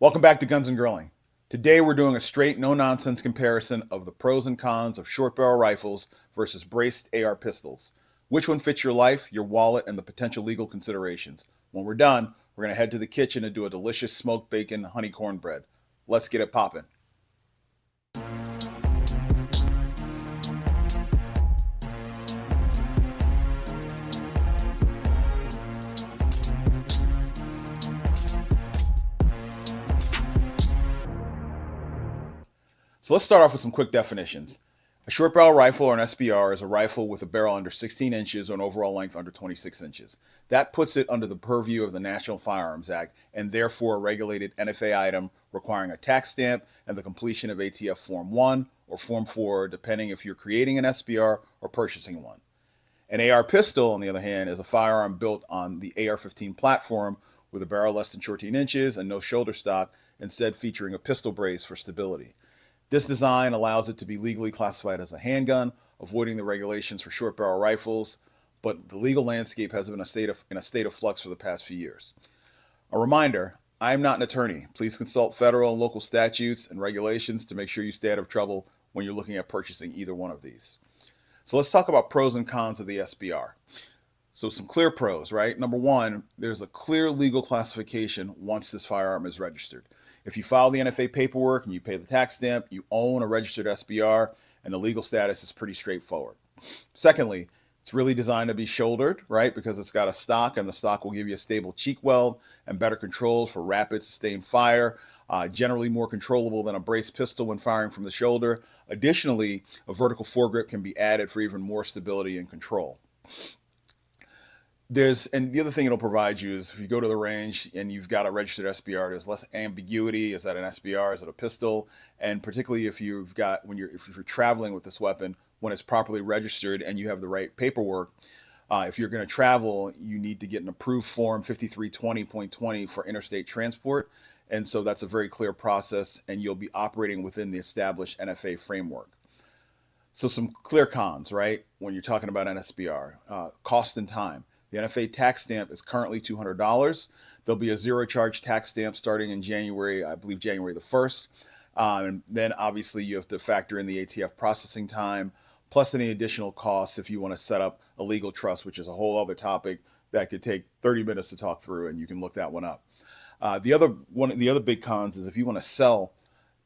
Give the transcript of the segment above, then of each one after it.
Welcome back to Guns and Grilling. Today we're doing a straight, no-nonsense comparison of the pros and cons of short barrel rifles versus braced AR pistols. Which one fits your life, your wallet, and the potential legal considerations? When we're done, we're going to head to the kitchen and do a delicious smoked bacon honey cornbread. Let's get it popping. So let's start off with some quick definitions. A short barrel rifle, or an SBR, is a rifle with a barrel under 16 inches or an overall length under 26 inches. That puts it under the purview of the National Firearms Act and therefore a regulated NFA item requiring a tax stamp and the completion of ATF Form 1 or Form 4, depending if you're creating an SBR or purchasing one. An AR pistol, on the other hand, is a firearm built on the AR-15 platform with a barrel less than 14 inches and no shoulder stock, instead featuring a pistol brace for stability. This design allows it to be legally classified as a handgun, avoiding the regulations for short barrel rifles, but the legal landscape has been in a state of flux for the past few years. A reminder, I am not an attorney. Please consult federal and local statutes and regulations to make sure you stay out of trouble when you're looking at purchasing either one of these. So let's talk about pros and cons of the SBR. So some clear pros, right? Number one, there's a clear legal classification once this firearm is registered. If you file the NFA paperwork and you pay the tax stamp, you own a registered SBR, and the legal status is pretty straightforward. Secondly, it's really designed to be shouldered, right? Because it's got a stock, and the stock will give you a stable cheek weld and better controls for rapid, sustained fire, generally more controllable than a braced pistol when firing from the shoulder. Additionally, a vertical foregrip can be added for even more stability and control. And the other thing it'll provide you is if you go to the range and you've got a registered SBR, there's less ambiguity. Is that an SBR? Is it a pistol? And particularly if you're traveling with this weapon, when it's properly registered and you have the right paperwork, if you're going to travel, you need to get an approved form 5320.20 for interstate transport. And so that's a very clear process, and you'll be operating within the established NFA framework. So some clear cons, right? When you're talking about an SBR, cost and time. The NFA tax stamp is currently $200. There'll be a zero charge tax stamp starting in January, I believe January the 1st. And then obviously you have to factor in the ATF processing time, plus any additional costs if you want to set up a legal trust, which is a whole other topic that could take 30 minutes to talk through, and you can look that one up. The other big cons is if you want to sell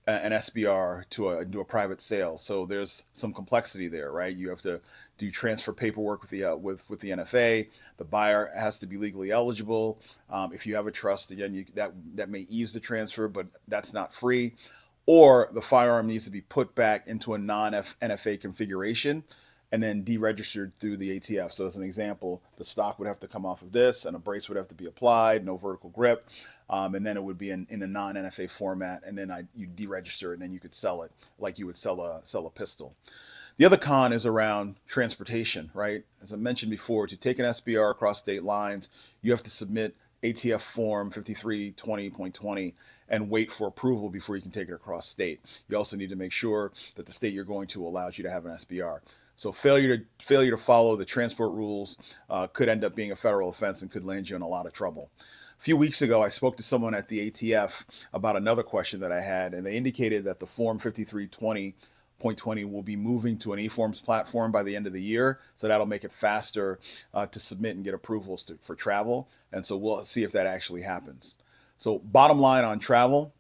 an SBR to do a private sale. So there's some complexity there, right? You have to do transfer paperwork with the NFA. The buyer has to be legally eligible. If you have a trust, again, that may ease the transfer, but that's not free. Or the firearm needs to be put back into a non-NFA configuration and then deregistered through the ATF. So as an example, the stock would have to come off of this, and a brace would have to be applied, no vertical grip, and then it would be in a non-NFA format, and then you deregister it, and then you could sell it like you would sell a pistol. The other con is around transportation, right? As I mentioned before, to take an SBR across state lines, you have to submit ATF form 5320.20 and wait for approval before you can take it across state. You also need to make sure that the state you're going to allows you to have an SBR. So failure to follow the transport rules could end up being a federal offense and could land you in a lot of trouble. A few weeks ago, I spoke to someone at the ATF about another question that I had, and they indicated that the Form 5320.20 will be moving to an eForms platform by the end of the year, so that'll make it faster to submit and get approvals for travel, and so we'll see if that actually happens. So bottom line on travel,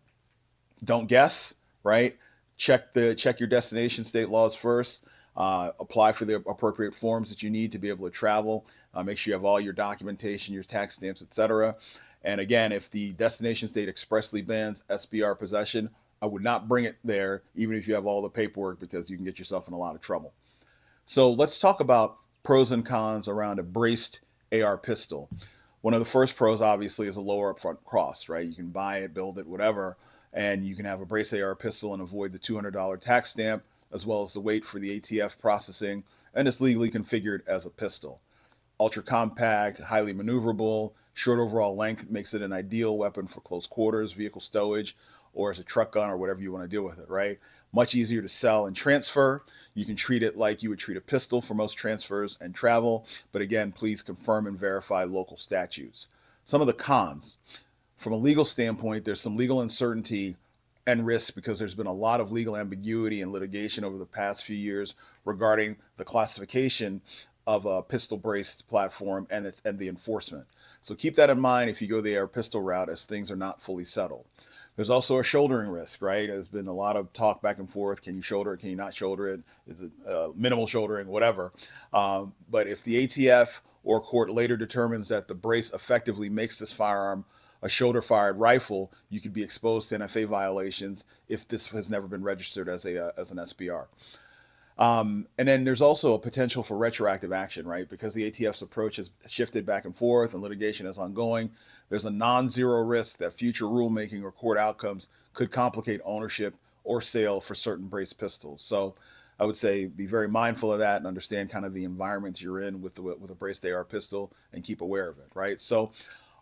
don't guess, right? Check your destination state laws first. Apply for the appropriate forms that you need to be able to travel. Make sure you have all your documentation, your tax stamps, etc. And again, if the destination state expressly bans SBR possession, I would not bring it there, even if you have all the paperwork, because you can get yourself in a lot of trouble. So let's talk about pros and cons around a braced AR pistol. One of the first pros, obviously, is a lower upfront cost, right? You can buy it, build it, whatever, and you can have a braced AR pistol and avoid the $200 tax stamp, as well as the wait for the ATF processing, and it's legally configured as a pistol. Ultra compact, highly maneuverable, short overall length makes it an ideal weapon for close quarters, vehicle stowage, or as a truck gun or whatever you want to do with it, right? Much easier to sell and transfer. You can treat it like you would treat a pistol for most transfers and travel, but again, please confirm and verify local statutes. Some of the cons. From a legal standpoint, there's some legal uncertainty and risk because there's been a lot of legal ambiguity and litigation over the past few years regarding the classification of a pistol brace platform and the enforcement. So keep that in mind if you go the AR pistol route, as things are not fully settled. There's also a shouldering risk, right? There's been a lot of talk back and forth. Can you shoulder it? Can you not shoulder it? Is it minimal shouldering? Whatever. But if the ATF or court later determines that the brace effectively makes this firearm a shoulder-fired rifle, you could be exposed to NFA violations if this has never been registered as an SBR. And then there's also a potential for retroactive action, right? Because the ATF's approach has shifted back and forth and litigation is ongoing. There's a non-zero risk that future rulemaking or court outcomes could complicate ownership or sale for certain brace pistols. So I would say be very mindful of that and understand kind of the environment you're in with a braced AR pistol and keep aware of it, right? So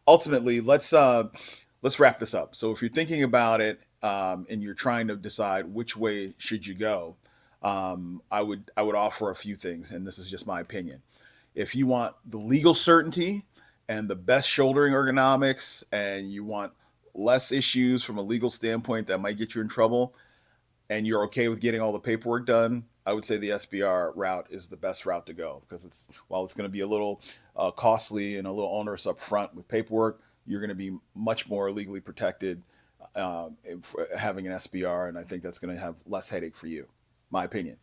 ultimately, let's wrap this up. So if you're thinking about it and you're trying to decide which way should you go, I would offer a few things, and this is just my opinion. If you want the legal certainty and the best shouldering ergonomics, and you want less issues from a legal standpoint that might get you in trouble, and you're okay with getting all the paperwork done, I would say the SBR route is the best route to go, because while it's going to be a little costly and a little onerous up front with paperwork, you're going to be much more legally protected having an SBR, and I think that's going to have less headache for you, my opinion.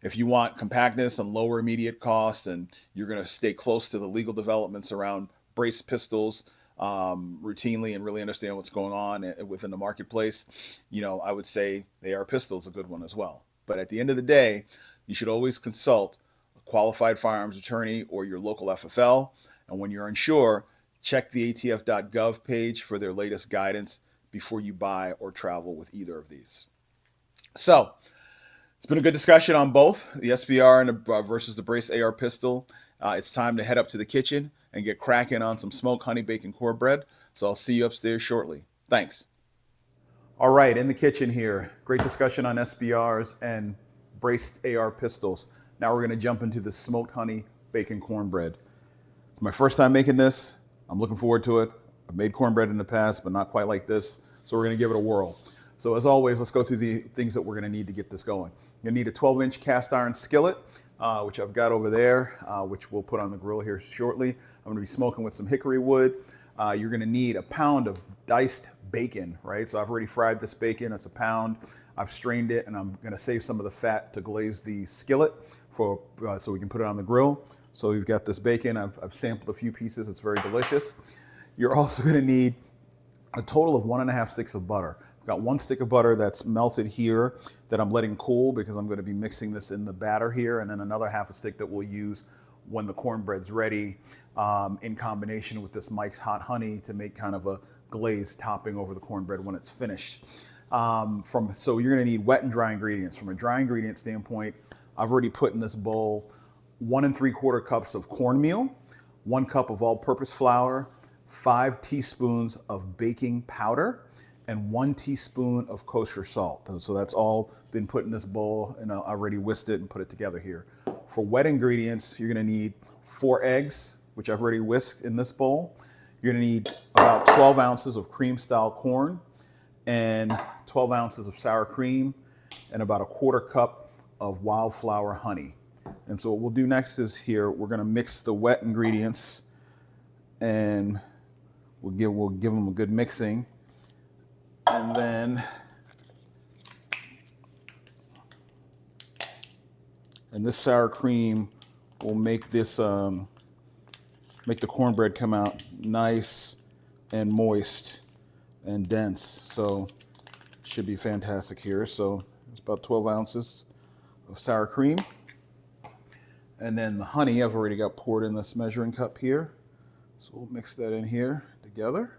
If you want compactness and lower immediate cost, and you're going to stay close to the legal developments around brace pistols routinely and really understand what's going on within the marketplace, I would say the AR pistol is a good one as well. But at the end of the day, you should always consult a qualified firearms attorney or your local FFL. And when you're unsure, check the atf.gov page for their latest guidance before you buy or travel with either of these. So it's been a good discussion on both the SBR and versus the brace AR pistol. It's time to head up to the kitchen and get cracking on some smoked honey bacon cornbread. So I'll see you upstairs shortly. Thanks. All right, in the kitchen here. Great discussion on SBRs and braced AR pistols. Now we're going to jump into the smoked honey bacon cornbread. It's my first time making this. I'm looking forward to it. I've made cornbread in the past, but not quite like this. So we're going to give it a whirl. So as always, let's go through the things that we're going to need to get this going. You're going to need a 12-inch cast iron skillet, which I've got over there, which we'll put on the grill here shortly. I'm going to be smoking with some hickory wood. You're going to need a pound of diced bacon, right? So I've already fried this bacon. It's a pound. I've strained it, and I'm going to save some of the fat to glaze the skillet so we can put it on the grill. So we've got this bacon. I've sampled a few pieces. It's very delicious. You're also going to need a total of 1.5 sticks of butter. I've got 1 stick of butter that's melted here that I'm letting cool because I'm going to be mixing this in the batter here, and then another 1/2 stick that we'll use when the cornbread's ready, in combination with this Mike's Hot Honey to make kind of a glazed topping over the cornbread when it's finished. So you're going to need wet and dry ingredients. From a dry ingredient standpoint, I've already put in this bowl 1 3/4 cups of cornmeal, 1 cup of all-purpose flour, 5 teaspoons of baking powder, and 1 teaspoon of kosher salt. So that's all been put in this bowl, and I already whisked it and put it together here. For wet ingredients, you're going to need 4 eggs, which I've already whisked in this bowl. You're going to need about 12 ounces of cream-style corn and 12 ounces of sour cream and about 1/4 cup of wildflower honey. And so what we'll do next is here, we're going to mix the wet ingredients, and we'll give them a good mixing. And then, this sour cream will make this, make the cornbread come out nice and moist and dense. So it should be fantastic here. So it's about 12 ounces of sour cream. And then the honey I've already got poured in this measuring cup here. So we'll mix that in here together.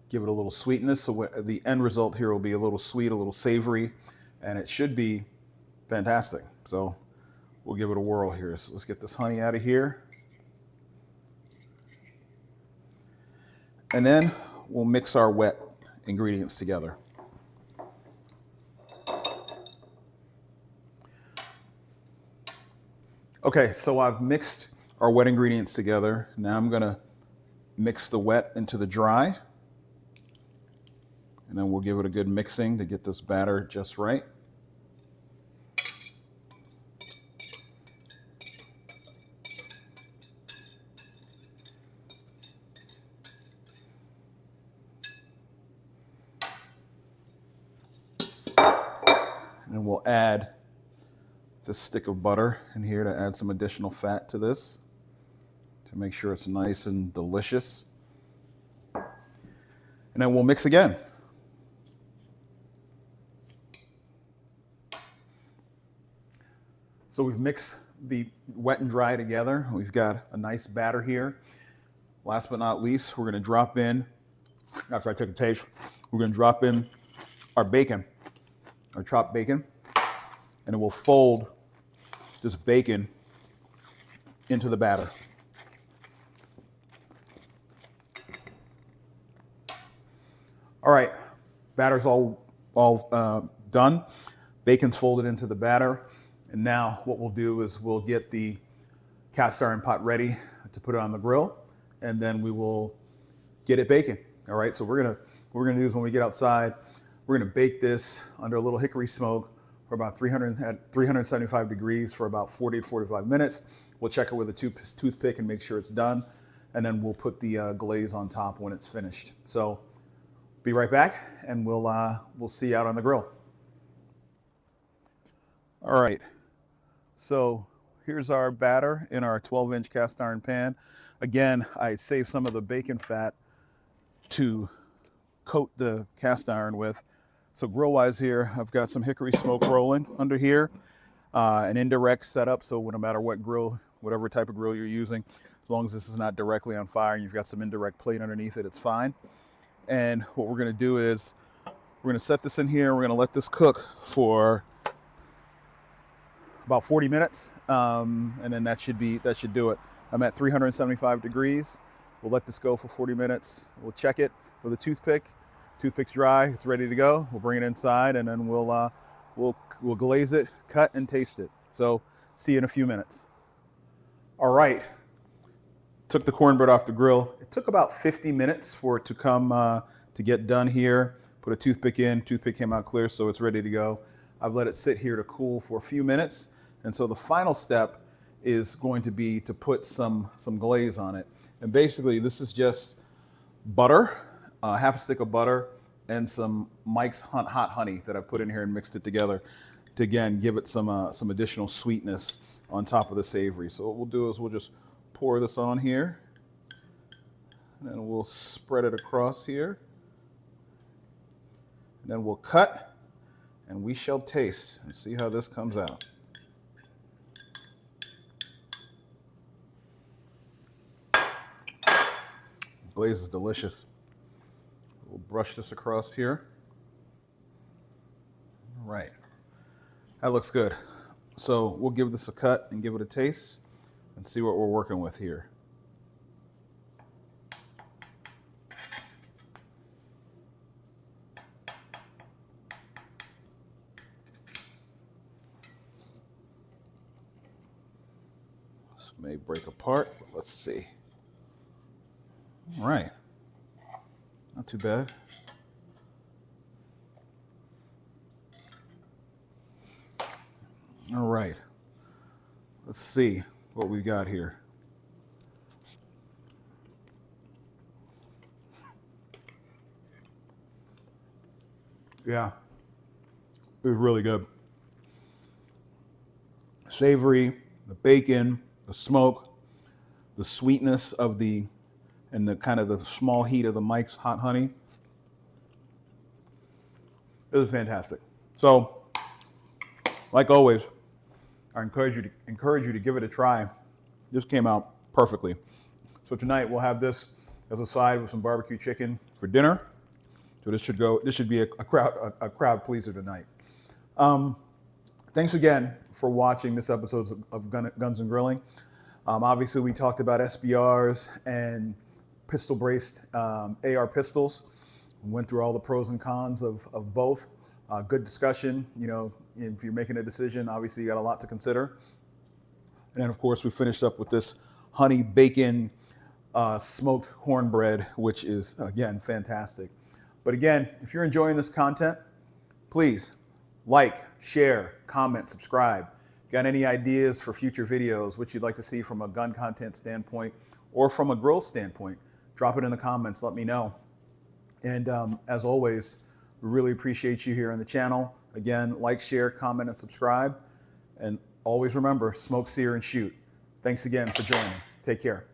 Give it a little sweetness, so the end result here will be a little sweet, a little savory, and it should be fantastic. So we'll give it a whirl here. So let's get this honey out of here. And then we'll mix our wet ingredients together. Okay, so I've mixed our wet ingredients together. Now I'm gonna mix the wet into the dry. And then we'll give it a good mixing to get this batter just right. And then we'll add this stick of butter in here to add some additional fat to this to make sure it's nice and delicious. And then we'll mix again. So we've mixed the wet and dry together. We've got a nice batter here. Last but not least, we're going to drop in, after I take a taste, we're going to drop in our bacon, our chopped bacon, and it will fold this bacon into the batter. All right, batter's all done. Bacon's folded into the batter. And now what we'll do is we'll get the cast iron pot ready to put it on the grill, and then we will get it baking. All right, so what we're gonna do is when we get outside, we're gonna bake this under a little hickory smoke for about 375 degrees for about 40 to 45 minutes. We'll check it with a toothpick and make sure it's done, and then we'll put the glaze on top when it's finished. So be right back, and we'll see you out on the grill. All right, so here's our batter in our 12-inch cast iron pan. Again, I saved some of the bacon fat to coat the cast iron with. So grill-wise here, I've got some hickory smoke rolling under here, an indirect setup, so no matter what grill, whatever type of grill you're using, as long as this is not directly on fire and you've got some indirect plate underneath it, it's fine. And what we're gonna do is we're gonna set this in here, we're gonna let this cook for about 40 minutes, and then that should do it. I'm at 375 degrees. We'll let this go for 40 minutes. We'll check it with a toothpick. Toothpick's dry, it's ready to go. We'll bring it inside, and then we'll glaze it, cut, and taste it. So see you in a few minutes. All right, took the cornbread off the grill. It took about 50 minutes for it to come to get done here. Put a toothpick in, toothpick came out clear, so it's ready to go. I've let it sit here to cool for a few minutes. And so the final step is going to be to put some glaze on it. And basically this is just butter, half a stick of butter, and some Mike's hot honey that I put in here and mixed it together to, again, give it some additional sweetness on top of the savory. So what we'll do is we'll just pour this on here, and then we'll spread it across here. And then we'll cut, and we shall taste and see how this comes out. Glaze is delicious. We'll brush this across here. All right, that looks good. So we'll give this a cut and give it a taste and see what we're working with here. This may break apart, but let's see. All right, not too bad. All right, let's see what we got here. Yeah, it was really good. Savory, the bacon, the smoke, the sweetness of and the kind of the small heat of the Mike's hot honey. It was fantastic. So, like always, I encourage you to give it a try. This came out perfectly. So tonight we'll have this as a side with some barbecue chicken for dinner. So this should be a crowd pleaser tonight. Thanks again for watching this episode of Guns and Grilling. Obviously we talked about SBRs and pistol braced AR pistols. We went through all the pros and cons of both. Good discussion. You know, if you're making a decision, obviously you got a lot to consider. And then of course we finished up with this Honey Bacon smoked cornbread, which is, again, fantastic. But again, if you're enjoying this content, please like, share, comment, subscribe. Got any ideas for future videos, what you'd like to see from a gun content standpoint or from a grill standpoint, drop it in the comments, let me know. And as always, we really appreciate you here on the channel. Again, like, share, comment, and subscribe. And always remember, smoke, sear, and shoot. Thanks again for joining. Take care.